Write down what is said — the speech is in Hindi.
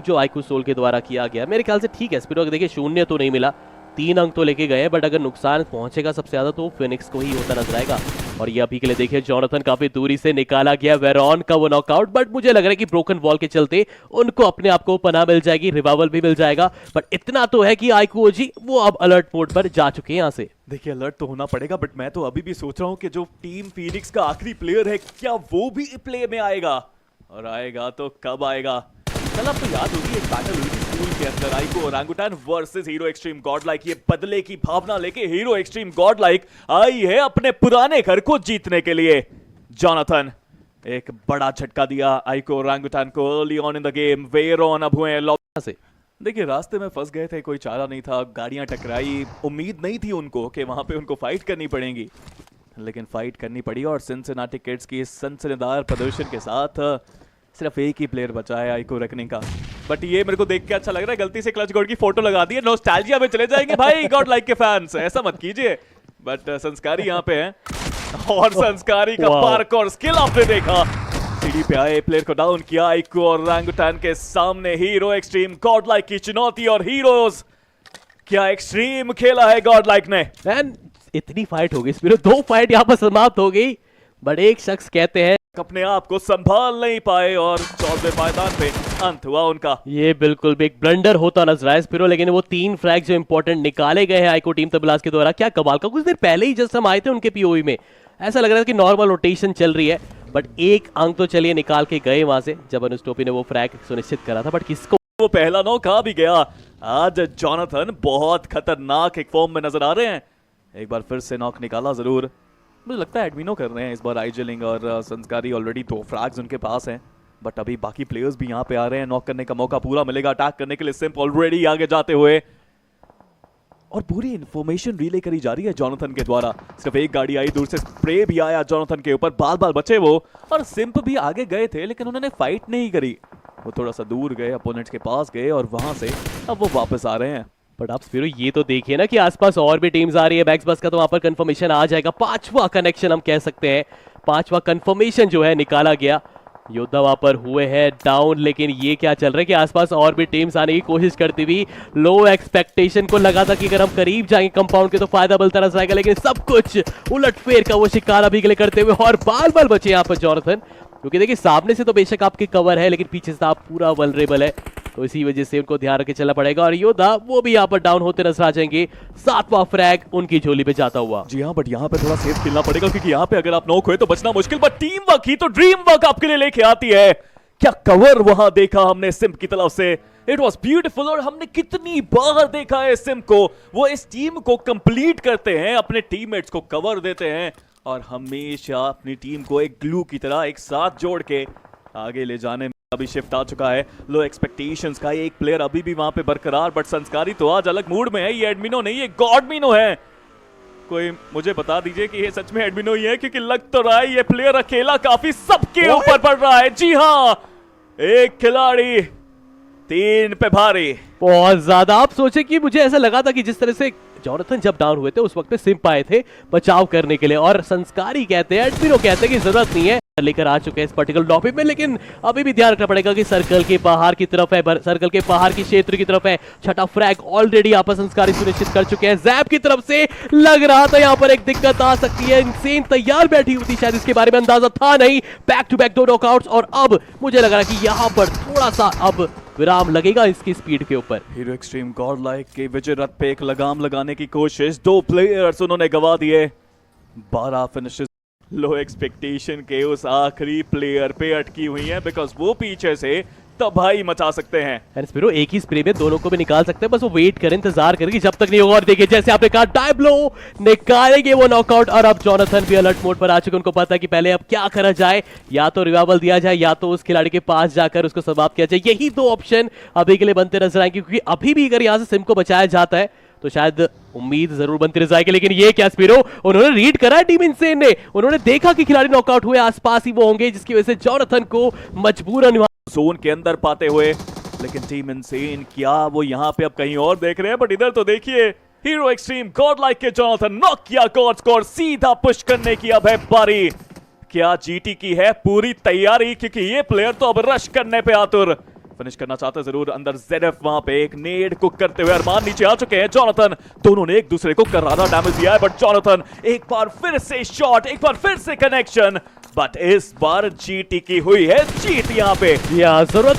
जो आईक्यू सोल के द्वारा किया गया मेरे ख्याल से ठीक है। स्पिरो देखिए 0 तो नहीं मिला, 3 अंक तो लेके गए, बट अगर नुकसान पहुंचेगा सबसे ज्यादा तो फिनिक्स को ही होता नजर आएगा। और ये अभी के लिए देखिए जोनाथन काफी दूरी से निकाला गया वेरॉन का वो नॉकआउट, बट मुझे लग रहा है कि ब्रोकन वॉल के चलते उनको अपने आप को पनाह मिल जाएगी, रिवाइवल भी मिल जाएगा। बट इतना तो है कि आईक्यू ओजी वो अब अलर्ट मोड पर जा चुके हैं यहाँ से। देखिए अलर्ट तो होना पड़ेगा, बट मैं तो अभी भी सोच रहा हूँ कि जो टीम फीनिक्स का आखिरी प्लेयर है क्या वो भी प्ले में आएगा, और आएगा तो कब आएगा। कल आपको याद होगी एक बैटल हुई थी स्कूल के अंदर, IQ orangutan versus hero extreme Godlike. ये बदले की भावना लेके हीरो एक्सट्रीम गॉडलाइक आई है अपने पुराने घर को जीतने के लिए। जोनाथन एक बड़ा झटका दिया आईक्यू ओरंगुटान को early on in the game. Veyron अब हुए लॉबी से, देखिए रास्ते में फंस गए थे, कोई चारा नहीं था, गाड़ियां टकराई, उम्मीद नहीं थी उनको कि वहां पे उनको फाइट करनी पड़ेगी, लेकिन फाइट करनी पड़ी। और सिनसिनाटी किड्स की सनसनीदार प्रदर्शन के साथ सिर्फ एक ही प्लेयर बचा है आईक्यू रखने का। बट ये मेरे को देख के अच्छा लग रहा है, गलती से क्लच गॉड की फोटो लगा दी है, नॉस्टैल्जिया में चले जाएंगे भाई गॉड लाइक के फैंस, ऐसा मत कीजिए। बट संस्कारी यहाँ पे है, और संस्कारी का पार्कोर स्किल आपने देखा, सीढ़ी पे आए, प्लेयर को डाउन किया, आईक्यू और ओरंगुटान के सामने हीरो एक्सट्रीम गॉडलाइक की चुनौती। और हीरोज क्या एक्सट्रीम खेला है गॉडलाइक ने। मैन इतनी फाइट हो गई, स्पिरो 2 फाइट यहाँ पर समाप्त हो गई, बट एक शख्स कहते हैं अपने आप को संभाल नहीं पाए और 14वें पायदान पे अंत हुआ उनका। ये बिल्कुल भी एक ब्लंडर होता नजर आया स्पिरो, लेकिन वो 3 फ्रैग जो इंपॉर्टेंट निकाले गए हैं आईक्यू टीम तबलास के द्वारा, क्या कमाल का। कुछ देर पहले ही जस्ट हम आए थे उनके पीओवी में, ऐसा लग रहा था कि नॉर्मल रोटेशन चल रही है, बट एक अंक तो चलिए निकाल के गए वहां से जब अनुस्टोपी ने वो फ्रैग सुनिश्चित करा था। बट किसको वो पहला नॉक आ भी गया। आज जोनाथन बहुत खतरनाक एक फॉर्म में नजर आ रहे हैं, एक बार फिर से नॉक निकाला जरूर। मुझे लगता है एडमिनो कर रहे हैं इस बार आइजलिंग, और संस्कारी ऑलरेडी 2 फ्रैग्स उनके पास हैं, बट अभी बाकी प्लेयर्स भी यहाँ पे आ रहे हैं, नॉक करने का मौका पूरा मिलेगा अटैक करने के लिए। सिम्प ऑलरेडी आगे जाते हुए, और पूरी इंफॉर्मेशन रिले करी जा रही है जोनाथन के द्वारा। सिर्फ एक गाड़ी आई, दूर से स्प्रे भी आया जोनाथन के ऊपर, बाल बाल बचे वो, और सिम्प भी आगे गए थे लेकिन उन्होंने फाइट नहीं करी, वो थोड़ा सा दूर गए, अपोनेंट्स के पास गए, और वहां से अब वो वापस आ रहे हैं। बट आप स्पिरो ये तो देखिए ना कि आसपास और भी टीम्स आ रही है, बैक्स बस का तो वहां पर कंफर्मेशन आ जाएगा, 5वां कनेक्शन हम कह सकते हैं, 5वां कंफर्मेशन जो है निकाला गया। योद्धा वहां पर हुए हैं डाउन, लेकिन ये क्या चल रहा है कि आसपास और भी टीम्स आने की कोशिश करती हुई। लो एक्सपेक्टेशन को लगा था कि अगर हम करीब जाएंगे कंपाउंड के तो फायदा मिलता नजर आएगा, लेकिन सब कुछ उलटफेर का वो शिकार अभी के लिए करते हुए, और बाल बाल बचे यहाँ पर जोनाथन, क्योंकि देखिए सामने से तो बेशक आपके कवर है, लेकिन पीछे से आप पूरा वल्नरेबल है, तो इसी वजह से उनको ध्यान रखे चलना पड़ेगा। और योद्धा वो भी यहाँ पर डाउन होते नजर आ जाएंगे, 7वां फ्रैग उनकी झोली पे जाता हुआ। जी हाँ, बट यहाँ पे थोड़ा सेफ खेलना पड़ेगा, क्योंकि यहाँ पे अगर आप नॉक हुए तो बचना मुश्किल, बट टीम वर्क ही तो ड्रीम वर्क आपके लिए लेके आती है। क्या कवर वहां देखा हमने सिम्प की तरफ से, इट वॉज ब्यूटिफुल। और हमने कितनी बार देखा है सिम्प को, वो इस टीम को कंप्लीट करते हैं, अपने टीममेट्स को कवर देते हैं, और हमेशा अपनी टीम को एक ग्लू की तरह एक साथ जोड़ के आगे ले जाने में अभी शिफ्ट आ चुका है। लो एक्सपेक्टेशंस का एक प्लेयर अभी भी वहां पे बरकरार, बट संस्कारी तो आज अलग मूड में है। ये एडमिनो नहीं, ये गॉडमिनो है। कोई मुझे बता दीजिए कि ये सच में एडमिनो ही है, क्योंकि लग तो रहा है ये प्लेयर अकेला काफी सबके ऊपर पड़ रहा है। जी हाँ, एक खिलाड़ी 3 पे भारी, बहुत ज्यादा। आप सोचे कि मुझे ऐसा लगा था कि जिस तरह से जोनाथन जब डाउन हुए थे उस वक्त पे सिम्प आए थे बचाव करने के लिए, और संस्कारी कहते हैं, एडमिनो कहते हैं कि जरूरत नहीं है, लेकर आ चुके हैं इस पर्टिकुलर लॉबी में। लेकिन अभी भी ध्यान रखना पड़ेगा कि सर्कल के बाहर की तरफ है, सर्कल के बाहर की क्षेत्र की तरफ है। 6ठा फ्रैग ऑलरेडी यहाँ पर संस्कारी सुनिश्चित कर चुके हैं। जैप की तरफ से लग रहा था यहाँ पर एक दिक्कत आ सकती है, इनसेन तैयार बैठी हुई थी, शायद इसके बारे में अंदाजा था नहीं। बैक टू बैक 2 नॉकआउट्स, और अब मुझे लग रहा है कि यहाँ पर थोड़ा सा अब विराम लगेगा इसकी स्पीड के ऊपर। हीरो एक्सट्रीम गॉडलाइक के विजय रथ पे एक लगाम लगाने की कोशिश, 2 प्लेयर्स उन्होंने गवा दिए, 12 फिनिशेस लो एक्सपेक्टेशन के उस आखिरी प्लेयर पे अटकी हुई है, बिकॉज वो पीछे से तबाही मचा सकते हैं। स्पिरो एक ही स्प्रे में दोनों को भी निकाल सकते हैं, बस वो वेट करें, इंतजार करें जब तक नहीं होगा। और देखिए जैसे आपने कहा डायब्लो निकालेंगे वो नॉकआउट, और अब जोनाथन भी अलर्ट मोड पर आ चुके। उनको पता है कि पहले अब क्या करा जाए, या तो रिवाइवल दिया जाए या तो उस खिलाड़ी के पास जाकर उसको समाप्त किया जाए। यही 2 ऑप्शन अभी के लिए बनते नजर आएंगे, क्योंकि अभी भी अगर यहाँ से सिम को बचाया जाता है तो शायद उम्मीद जरूर बनती रह जाएगी। लेकिन ये क्या स्पिरो, उन्होंने रीड करा है टीम इनसेन ने, उन्होंने देखा कि खिलाड़ी नॉकआउट हुए, आसपास ही वो होंगे, जिसकी वजह से जोनाथन को मजबूरन जोन के अंदर पाते हुए। लेकिन टीम इनसेन क्या वो यहाँ पे अब कहीं और देख रहे हैं, बट इधर तो देखिए हीरो एक्सट्रीम गॉडलाइक के जोनाथन नॉक किया, गॉड स्कोर, सीधा पुश करने की अब है बारी। क्या जीटी की है पूरी तैयारी, क्योंकि ये प्लेयर तो अब रश करने पे आतुर। फिनिश करना चाहते हैं जरूर। अंदर ZF वहां पे एक नेड कुक करते हुए अरमान नीचे आ चुके हैं। जॉनथन, दोनों ने एक दूसरे को करारा डैमेज दिया है, बट जॉनथन एक बार फिर से शॉट, एक बार फिर से कनेक्शन, बट इस बार जीटी की हुई है जीत। यहाँ पे या जरूरत